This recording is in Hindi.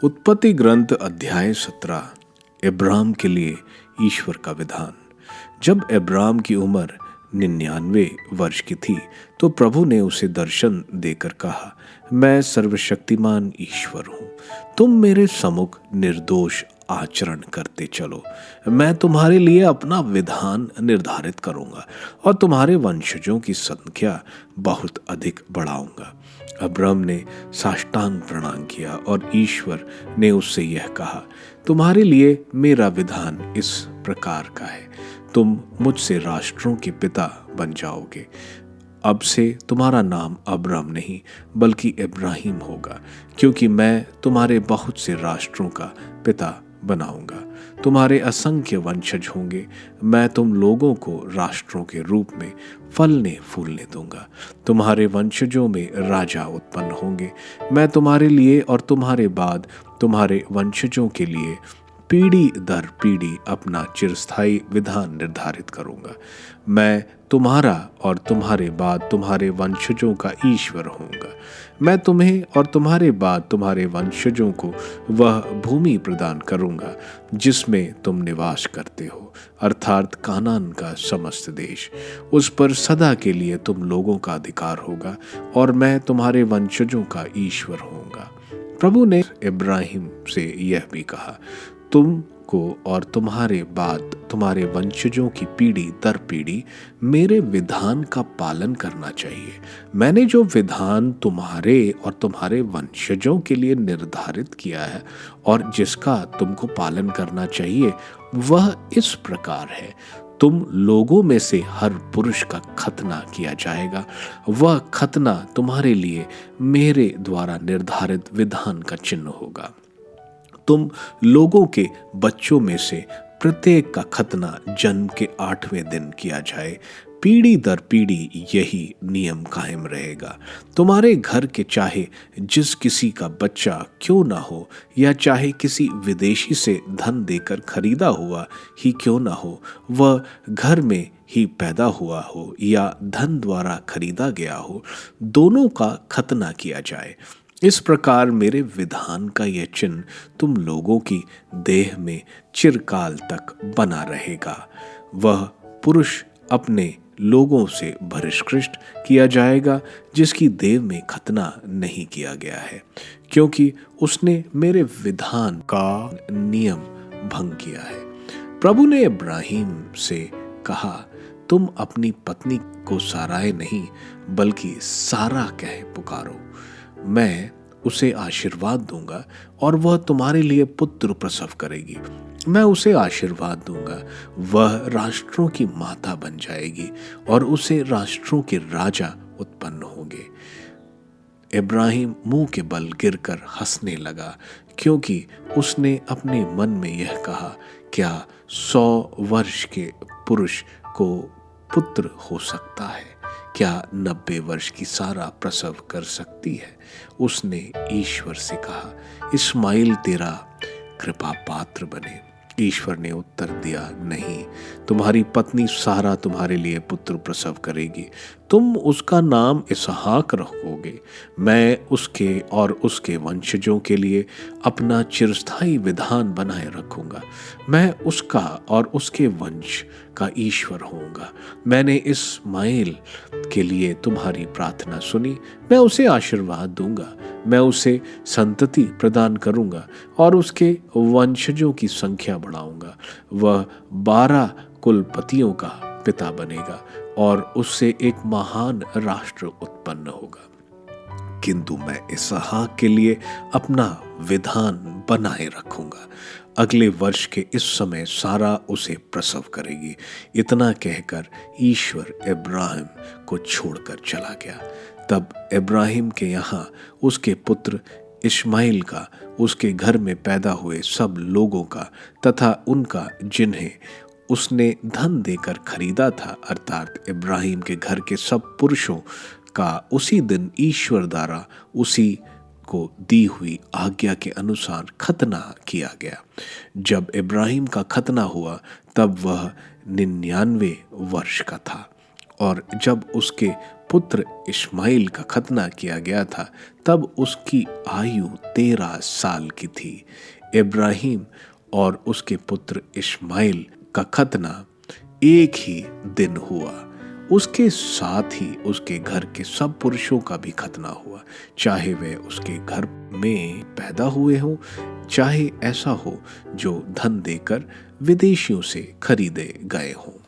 उत्पत्ति ग्रंथ अध्याय 17। अब्राम के लिए ईश्वर का विधान। जब अब्राम की उम्र 99 वर्ष की थी तो प्रभु ने उसे दर्शन देकर कहा, मैं सर्वशक्तिमान ईश्वर हूँ, तुम मेरे सम्मुख निर्दोष आचरण करते चलो। मैं तुम्हारे लिए अपना विधान निर्धारित करूंगा और तुम्हारे वंशजों की संख्या बहुत अधिक बढ़ाऊंगा। अब्राम ने साष्टांग प्रणाम किया और ईश्वर ने उससे यह कहा, तुम्हारे लिए मेरा विधान इस प्रकार का है, तुम मुझसे राष्ट्रों के पिता बन जाओगे। अब से तुम्हारा नाम अब्राम नहीं बल्कि इब्राहिम होगा, क्योंकि मैं तुम्हारे बहुत से राष्ट्रों का पिता बनाऊंगा। तुम्हारे असंख्य वंशज होंगे। मैं तुम लोगों को राष्ट्रों के रूप में फलने फूलने दूंगा। तुम्हारे वंशजों में राजा उत्पन्न होंगे। मैं तुम्हारे लिए और तुम्हारे बाद तुम्हारे वंशजों के लिए पीढ़ी दर पीढ़ी अपना चिरस्थायी विधान निर्धारित करूंगा। मैं तुम्हारा और तुम्हारे बाद तुम्हारे वंशजों का ईश्वर होऊंगा। मैं तुम्हें और तुम्हारे बाद तुम्हारे वंशजों को वह भूमि प्रदान करूंगा जिसमें तुम निवास करते हो, अर्थात कानान का समस्त देश। उस पर सदा के लिए तुम लोगों का अधिकार होगा और मैं तुम्हारे वंशजों का ईश्वर होऊंगा। प्रभु ने इब्राहिम से यह भी कहा, तुमको और तुम्हारे बाद तुम्हारे वंशजों की पीढ़ी दर पीढ़ी मेरे विधान का पालन करना चाहिए। मैंने जो विधान तुम्हारे और तुम्हारे वंशजों के लिए निर्धारित किया है और जिसका तुमको पालन करना चाहिए, वह इस प्रकार है। तुम लोगों में से हर पुरुष का खतना किया जाएगा। वह खतना तुम्हारे लिए मेरे द्वारा निर्धारित विधान का चिन्ह होगा। तुम लोगों के बच्चों में से प्रत्येक का खतना जन्म के 8वें दिन किया जाए। पीढ़ी दर पीढ़ी यही नियम कायम रहेगा। तुम्हारे घर के चाहे जिस किसी का बच्चा क्यों ना हो, या चाहे किसी विदेशी से धन देकर खरीदा हुआ ही क्यों ना हो, वह घर में ही पैदा हुआ हो या धन द्वारा खरीदा गया हो, दोनों का खतना किया जाए। इस प्रकार मेरे विधान का यह चिन्ह तुम लोगों की देह में चिरकाल तक बना रहेगा। वह पुरुष अपने लोगों से बहिष्कृत किया जाएगा जिसकी देह में खतना नहीं किया गया है, क्योंकि उसने मेरे विधान का नियम भंग किया है। प्रभु ने इब्राहिम से कहा, तुम अपनी पत्नी को साराय नहीं बल्कि सारा कह पुकारो। मैं उसे आशीर्वाद दूंगा और वह तुम्हारे लिए पुत्र प्रसव करेगी। मैं उसे आशीर्वाद दूंगा, वह राष्ट्रों की माता बन जाएगी और उसे राष्ट्रों के राजा उत्पन्न होंगे। इब्राहिम मुंह के बल गिरकर हंसने लगा, क्योंकि उसने अपने मन में यह कहा, क्या 100 वर्ष के पुरुष को पुत्र हो सकता है? क्या 90 वर्ष की सारा प्रसव कर सकती है? उसने ईश्वर से कहा, इस्माइल तेरा कृपा पात्र बने। ईश्वर ने उत्तर दिया, नहीं, तुम्हारी पत्नी सारा तुम्हारे लिए पुत्र प्रसव करेगी। तुम उसका नाम इसहाक रखोगे। मैं उसके और उसके वंशजों के लिए अपना चिरस्थायी विधान बनाए रखूंगा। मैं उसका और उसके वंश का ईश्वर होऊंगा। मैंने इस्माइल के लिए तुम्हारी प्रार्थना सुनी। मैं उसे आशीर्वाद दूंगा। मैं उसे संतति प्रदान करूंगा और उसके वंशजों की संख्या बढ़ाऊंगा। वह 12 कुलपतियों का पिता बनेगा और उससे एक महान राष्ट्र उत्पन्न होगा। किंतु मैं इसहाक के लिए अपना विधान बनाए रखूंगा। अगले वर्ष के इस समय सारा उसे प्रसव करेगी। इतना कहकर ईश्वर इब्राहिम को छोड़कर चला गया। तब इब्राहिम के यहाँ उसके पुत्र इस्माइल का, उसके घर में पैदा हुए सब लोगों का तथा उनका जिन्हें उसने धन देकर खरीदा था, अर्थात इब्राहिम के घर के सब पुरुषों का उसी दिन ईश्वर द्वारा उसी को दी हुई आज्ञा के अनुसार खतना किया गया। जब इब्राहिम का खतना हुआ तब वह 99 वर्ष का था, और जब उसके पुत्र इस्माइल का खतना किया गया था तब उसकी आयु 13 साल की थी। इब्राहिम और उसके पुत्र इस्माइल का खतना एक ही दिन हुआ। उसके साथ ही उसके घर के सब पुरुषों का भी खतना हुआ, चाहे वे उसके घर में पैदा हुए हों, चाहे ऐसा हो जो धन देकर विदेशियों से खरीदे गए हों।